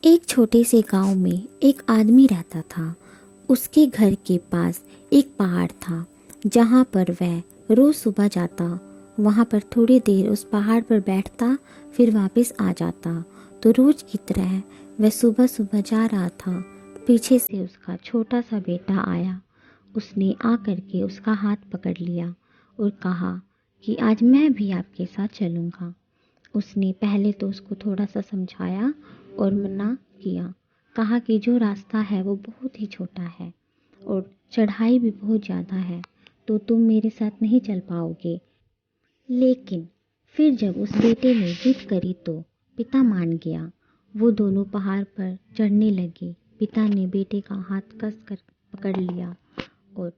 एक छोटे से गांव में एक आदमी रहता था। उसके घर के पास एक पहाड़ था जहां पर वह रोज सुबह जाता, वहां पर थोड़ी देर उस पहाड़ पर बैठता, फिर वापस आ जाता। तो रोज की तरह वह सुबह सुबह जा रहा था। पीछे से उसका छोटा सा बेटा आया। उसने आकर के उसका हाथ पकड़ लिया और कहा कि आज मैं भी आपके साथ चलूँगा। उसने पहले तो उसको थोड़ा सा समझाया और मना किया, कहा कि जो रास्ता है वो बहुत ही छोटा है और चढ़ाई भी बहुत ज़्यादा है, तो तुम मेरे साथ नहीं चल पाओगे। लेकिन फिर जब उस बेटे ने जिद करी तो पिता मान गया। वो दोनों पहाड़ पर चढ़ने लगे। पिता ने बेटे का हाथ कस कर पकड़ लिया और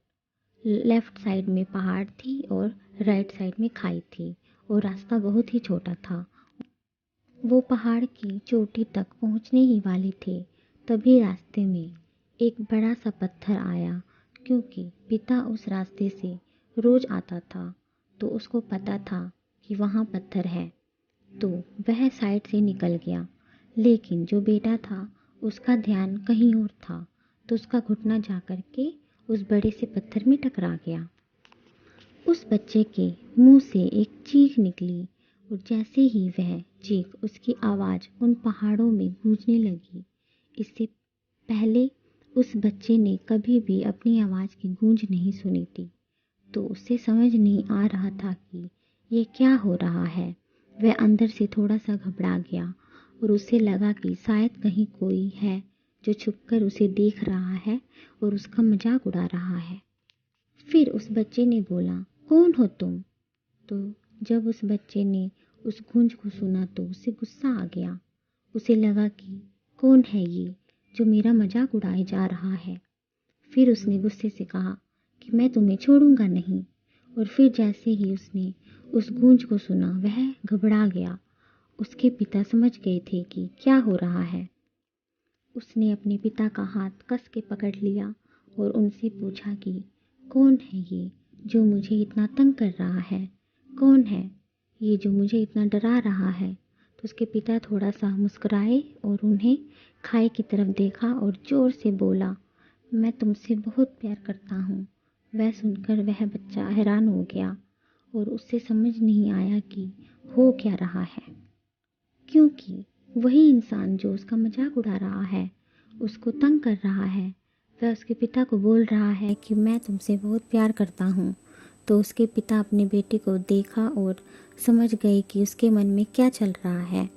लेफ्ट साइड में पहाड़ थी और राइट साइड में खाई थी और रास्ता बहुत ही छोटा था। वो पहाड़ की चोटी तक पहुंचने ही वाले थे, तभी रास्ते में एक बड़ा सा पत्थर आया। क्योंकि पिता उस रास्ते से रोज आता था तो उसको पता था कि वहाँ पत्थर है, तो वह साइड से निकल गया। लेकिन जो बेटा था उसका ध्यान कहीं और था, तो उसका घुटना जा कर के उस बड़े से पत्थर में टकरा गया। उस बच्चे के मुंह से एक चीख निकली और जैसे ही वह चीख, उसकी आवाज़ उन पहाड़ों में गूंजने लगी। इससे पहले उस बच्चे ने कभी भी अपनी आवाज़ की गूंज नहीं सुनी थी, तो उसे समझ नहीं आ रहा था कि ये क्या हो रहा है। वह अंदर से थोड़ा सा घबरा गया और उसे लगा कि शायद कहीं कोई है जो छुपकर उसे देख रहा है और उसका मजाक उड़ा रहा है। फिर उस बच्चे ने बोला, कौन हो तुम? तो जब उस बच्चे ने उस गूंज को सुना तो उसे गुस्सा आ गया। उसे लगा कि कौन है ये जो मेरा मजाक उड़ाए जा रहा है। फिर उसने गुस्से से कहा कि मैं तुम्हें छोड़ूंगा नहीं। और फिर जैसे ही उसने उस गूंज को सुना वह घबरा गया। उसके पिता समझ गए थे कि क्या हो रहा है। उसने अपने पिता का हाथ कस के पकड़ लिया और उनसे पूछा कि कौन है ये जो मुझे इतना तंग कर रहा है? कौन है ये जो मुझे इतना डरा रहा है? तो उसके पिता थोड़ा सा मुस्कुराए और उन्हें खाई की तरफ देखा और जोर से बोला, मैं तुमसे बहुत प्यार करता हूँ। वह सुनकर वह बच्चा हैरान हो गया और उससे समझ नहीं आया कि हो क्या रहा है, क्योंकि वही इंसान जो उसका मजाक उड़ा रहा है, उसको तंग कर रहा है, वह उसके पिता को बोल रहा है कि मैं तुमसे बहुत प्यार करता हूँ। तो उसके पिता अपने बेटे को देखा और समझ गए कि उसके मन में क्या चल रहा है।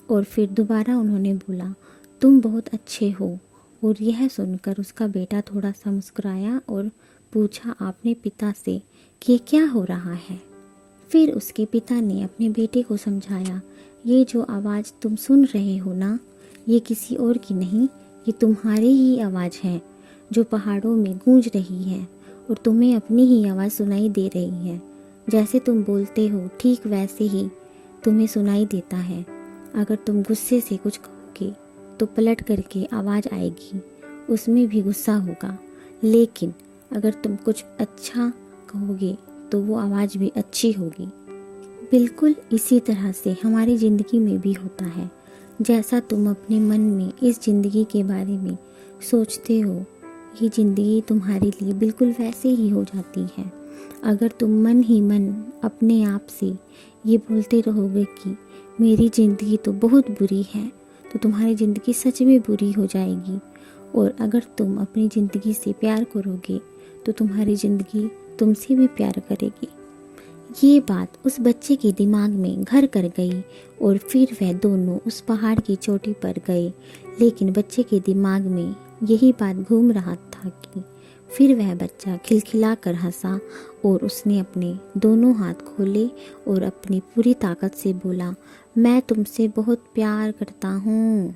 और फिर दोबारा उन्होंने बोला, तुम बहुत अच्छे हो। और यह सुनकर उसका बेटा थोड़ा सा मुस्कुराया और पूछा अपने पिता से कि ये क्या हो रहा है। फिर उसके पिता ने अपने बेटे को समझाया, ये जो आवाज़ तुम सुन रहे हो ना, ये किसी और की नहीं, ये तुम्हारी ही आवाज़ है जो पहाड़ों में गूंज रही है और तुम्हें अपनी ही आवाज़ सुनाई दे रही है। जैसे तुम बोलते हो ठीक वैसे ही तुम्हें सुनाई देता है। अगर तुम गुस्से से कुछ कहोगे तो पलट करके आवाज़ आएगी, उसमें भी गुस्सा होगा। लेकिन अगर तुम कुछ अच्छा कहोगे तो वो आवाज़ भी अच्छी होगी। बिल्कुल इसी तरह से हमारी ज़िंदगी में भी होता है। जैसा तुम अपने मन में इस ज़िंदगी के बारे में सोचते हो, ये ज़िंदगी तुम्हारे लिए बिल्कुल वैसे ही हो जाती है। अगर तुम मन ही मन अपने आप से ये बोलते रहोगे कि मेरी ज़िंदगी तो बहुत बुरी है, तो तुम्हारी ज़िंदगी सच में बुरी हो जाएगी। और अगर तुम अपनी ज़िंदगी से प्यार करोगे तो तुम्हारी ज़िंदगी तुमसे भी प्यार करेगी। ये बात उस बच्चे के दिमाग में घर कर गई और फिर वह दोनों उस पहाड़ की चोटी पर गए। लेकिन बच्चे के दिमाग में यही बात घूम रहा था कि फिर वह बच्चा खिलखिला कर हंसा और उसने अपने दोनों हाथ खोले और अपनी पूरी ताकत से बोला, मैं तुमसे बहुत प्यार करता हूँ।